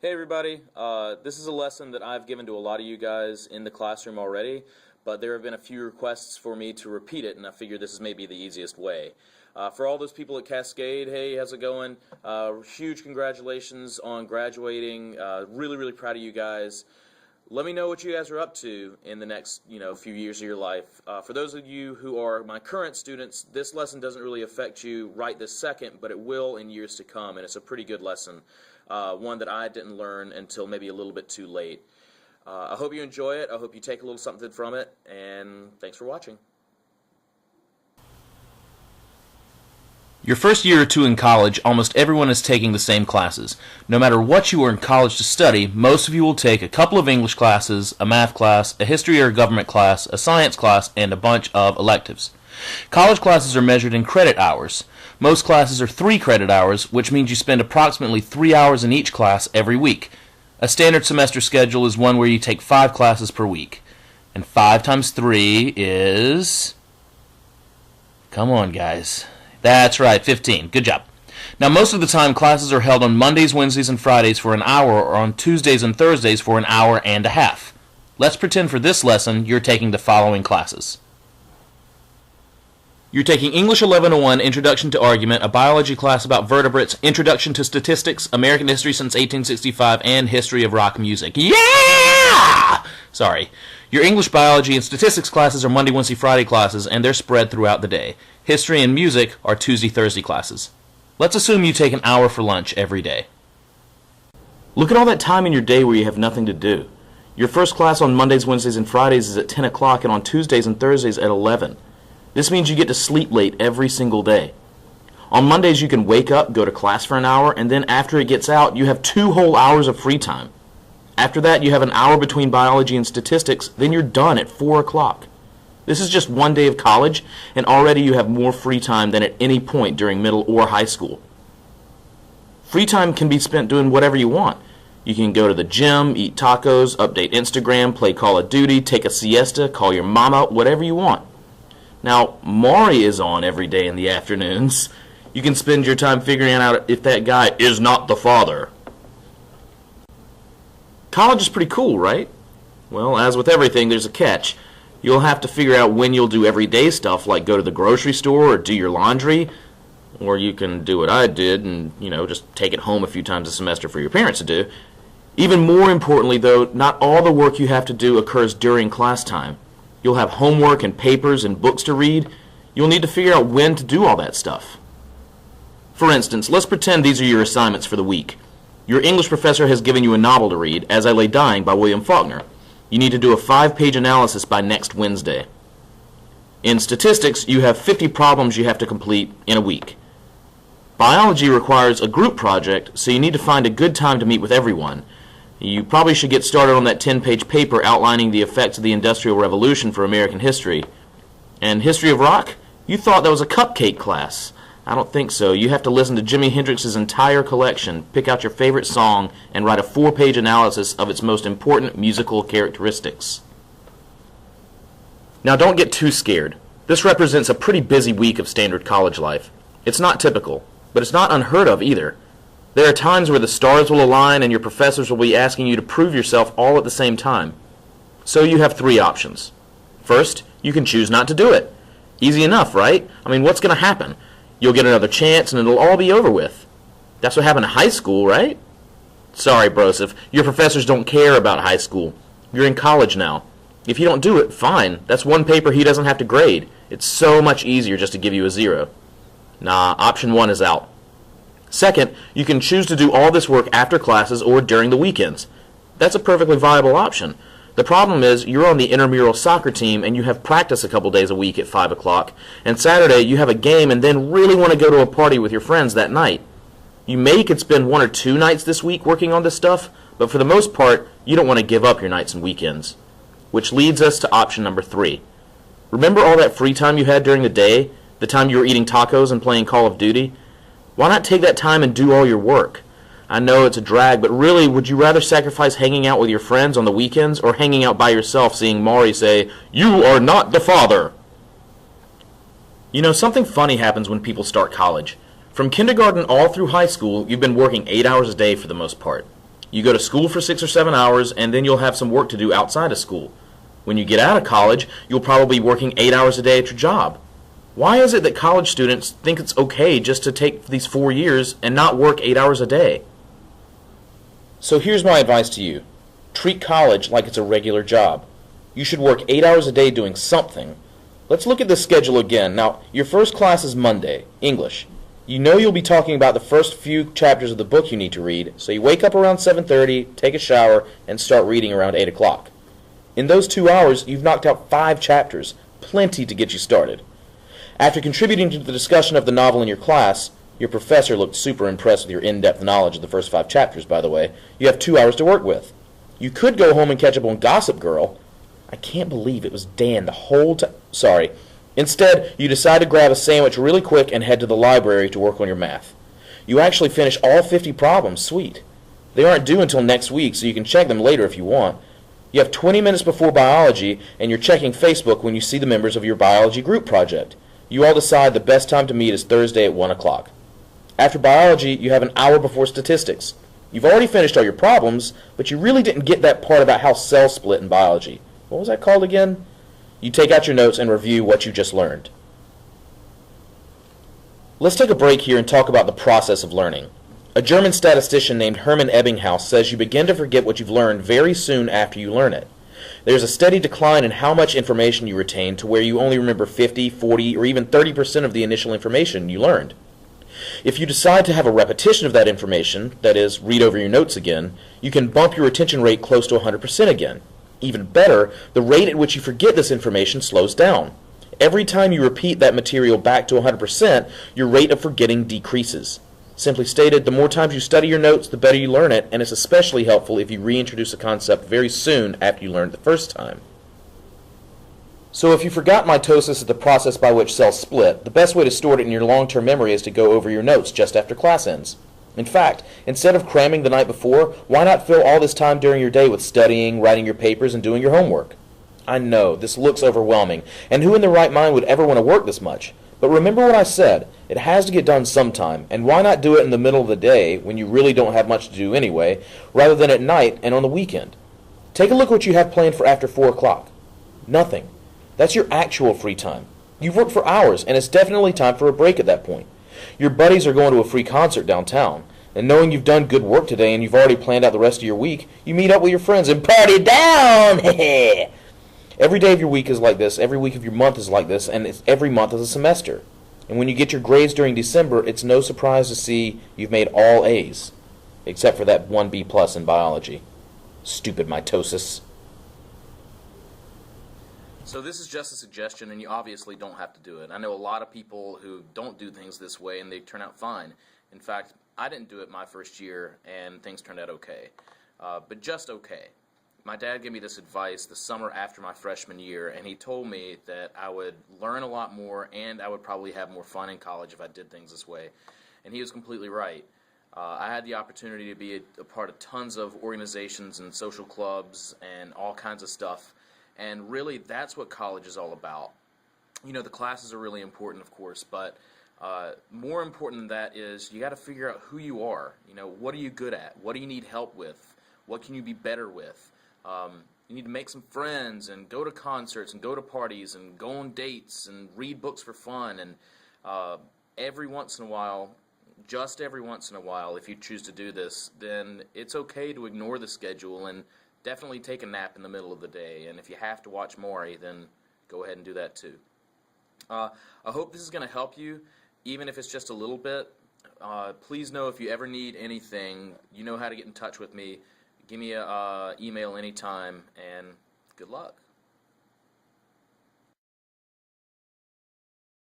Hey everybody, this is a lesson that I've given to a lot of you guys in the classroom already, but there have been a few requests for me to repeat it, and I figured this is maybe the easiest way. For all those people at Cascade, hey, how's it going? Huge congratulations on graduating. Really proud of you guys. Let me know what you guys are up to in the next, few years of your life. For those of you who are my current students, this lesson doesn't really affect you right this second, but it will in years to come, and it's a pretty good lesson. One that I didn't learn until maybe a little bit too late. I hope you enjoy it. I hope you take a little something from it, and thanks for watching. Your first year or two in college, almost everyone is taking the same classes. No matter what you are in college to study, most of you will take a couple of English classes, a math class, a history or government class, a science class, and a bunch of electives. College classes are measured in credit hours. Most classes are 3 credit hours, which means you spend approximately 3 hours in each class every week. A standard semester schedule is one where you take 5 classes per week. And 5 times 3 is... Come on, guys. That's right, 15. Good job. Now, most of the time, classes are held on Mondays, Wednesdays, and Fridays for an hour, or on Tuesdays and Thursdays for an hour and a half. Let's pretend for this lesson you're taking the following classes. You're taking English 1101, Introduction to Argument, a biology class about vertebrates, Introduction to Statistics, American History since 1865, and History of Rock Music. Yeah! Sorry. Your English, biology, and statistics classes are Monday, Wednesday, Friday classes, and they're spread throughout the day. History and music are Tuesday, Thursday classes. Let's assume you take an hour for lunch every day. Look at all that time in your day where you have nothing to do. Your first class on Mondays, Wednesdays, and Fridays is at 10 o'clock, and on Tuesdays and Thursdays at 11. This means you get to sleep late every single day. On Mondays, you can wake up, go to class for an hour, and then after it gets out, you have 2 whole hours of free time. After that, you have an hour between biology and statistics, then you're done at 4 o'clock. This is just one day of college, and already you have more free time than at any point during middle or high school. Free time can be spent doing whatever you want. You can go to the gym, eat tacos, update Instagram, play Call of Duty, take a siesta, call your mama, whatever you want. Now, Maury is on every day in the afternoons. You can spend your time figuring out if that guy is not the father. College is pretty cool, right? Well, as with everything, there's a catch. You'll have to figure out when you'll do everyday stuff like go to the grocery store or do your laundry. Or you can do what I did and, just take it home a few times a semester for your parents to do. Even more importantly, though, not all the work you have to do occurs during class time. You'll have homework and papers and books to read. You'll need to figure out when to do all that stuff. For instance, let's pretend these are your assignments for the week. Your English professor has given you a novel to read, As I Lay Dying by William Faulkner. You need to do a 5-page analysis by next Wednesday. In statistics, you have 50 problems you have to complete in a week. Biology requires a group project, so you need to find a good time to meet with everyone. You probably should get started on that 10-page paper outlining the effects of the Industrial Revolution for American history. And History of Rock? You thought that was a cupcake class. I don't think so. You have to listen to Jimi Hendrix's entire collection, pick out your favorite song, and write a 4-page analysis of its most important musical characteristics. Now don't get too scared. This represents a pretty busy week of standard college life. It's not typical, but it's not unheard of either. There are times where the stars will align and your professors will be asking you to prove yourself all at the same time. So you have 3 options. First, you can choose not to do it. Easy enough, right? I mean, what's going to happen? You'll get another chance and it'll all be over with. That's what happened in high school, right? Sorry, Broseph, your professors don't care about high school. You're in college now. If you don't do it, fine. That's 1 paper he doesn't have to grade. It's so much easier just to give you a 0. Nah, option 1 is out. Second, you can choose to do all this work after classes or during the weekends. That's a perfectly viable option. The problem is you're on the intramural soccer team and you have practice a couple days a week at 5 o'clock, and Saturday you have a game and then really want to go to a party with your friends that night. You could spend 1 or 2 nights this week working on this stuff, but for the most part, you don't want to give up your nights and weekends. Which leads us to option number 3. Remember all that free time you had during the day? The time you were eating tacos and playing Call of Duty? Why not take that time and do all your work? I know it's a drag, but really, would you rather sacrifice hanging out with your friends on the weekends or hanging out by yourself seeing Maury say, "You are not the father"? Something funny happens when people start college. From kindergarten all through high school, you've been working 8 hours a day for the most part. You go to school for 6 or 7 hours, and then you'll have some work to do outside of school. When you get out of college, you'll probably be working 8 hours a day at your job. Why is it that college students think it's okay just to take these 4 years and not work 8 hours a day? So here's my advice to you. Treat college like it's a regular job. You should work 8 hours a day doing something. Let's look at the schedule again. Now, your first class is Monday, English. You know you'll be talking about the first few chapters of the book you need to read, so you wake up around 7:30, take a shower, and start reading around 8 o'clock. In those 2 hours, you've knocked out 5 chapters, plenty to get you started. After contributing to the discussion of the novel in your class, your professor looked super impressed with your in-depth knowledge of the first 5 chapters, by the way, you have 2 hours to work with. You could go home and catch up on Gossip Girl. I can't believe it was Dan the whole time. Sorry. Instead, you decide to grab a sandwich really quick and head to the library to work on your math. You actually finish all 50 problems. Sweet. They aren't due until next week, so you can check them later if you want. You have 20 minutes before biology, and you're checking Facebook when you see the members of your biology group project. You all decide the best time to meet is Thursday at 1 o'clock. After biology, you have an hour before statistics. You've already finished all your problems, but you really didn't get that part about how cells split in biology. What was that called again? You take out your notes and review what you just learned. Let's take a break here and talk about the process of learning. A German statistician named Hermann Ebbinghaus says you begin to forget what you've learned very soon after you learn it. There's a steady decline in how much information you retain to where you only remember 50, 40, or even 30% of the initial information you learned. If you decide to have a repetition of that information, that is, read over your notes again, you can bump your retention rate close to 100% again. Even better, the rate at which you forget this information slows down. Every time you repeat that material back to 100%, your rate of forgetting decreases. Simply stated, the more times you study your notes, the better you learn it, and it's especially helpful if you reintroduce a concept very soon after you learned it the first time. So if you forgot mitosis is the process by which cells split, the best way to store it in your long-term memory is to go over your notes just after class ends. In fact, instead of cramming the night before, why not fill all this time during your day with studying, writing your papers, and doing your homework? I know, this looks overwhelming, and who in their right mind would ever want to work this much? But remember what I said, it has to get done sometime, and why not do it in the middle of the day when you really don't have much to do anyway, rather than at night and on the weekend? Take a look at what you have planned for after 4 o'clock. Nothing. That's your actual free time. You've worked for hours, and it's definitely time for a break at that point. Your buddies are going to a free concert downtown, and knowing you've done good work today and you've already planned out the rest of your week, you meet up with your friends and party down! Every day of your week is like this, every week of your month is like this, and every month is a semester. And when you get your grades during December, it's no surprise to see you've made all A's, except for that 1 B+ in biology. Stupid mitosis. So this is just a suggestion, and you obviously don't have to do it. I know a lot of people who don't do things this way, and they turn out fine. In fact, I didn't do it my first year, and things turned out okay. But just okay. My dad gave me this advice the summer after my freshman year, and he told me that I would learn a lot more, and I would probably have more fun in college if I did things this way. And he was completely right. I had the opportunity to be a part of tons of organizations and social clubs and all kinds of stuff. And really, that's what college is all about. You know, the classes are really important, of course, but more important than that is you got to figure out who you are. You know, what are you good at? What do you need help with? What can you be better with? You need to make some friends and go to concerts and go to parties and go on dates and read books for fun. And every once in a while, just every once in a while, if you choose to do this, then it's okay to ignore the schedule and definitely take a nap in the middle of the day. And if you have to watch Maury, then go ahead and do that too. I hope this is going to help you, even if it's just a little bit. Please know if you ever need anything, you know how to get in touch with me. Give me an email anytime, and good luck.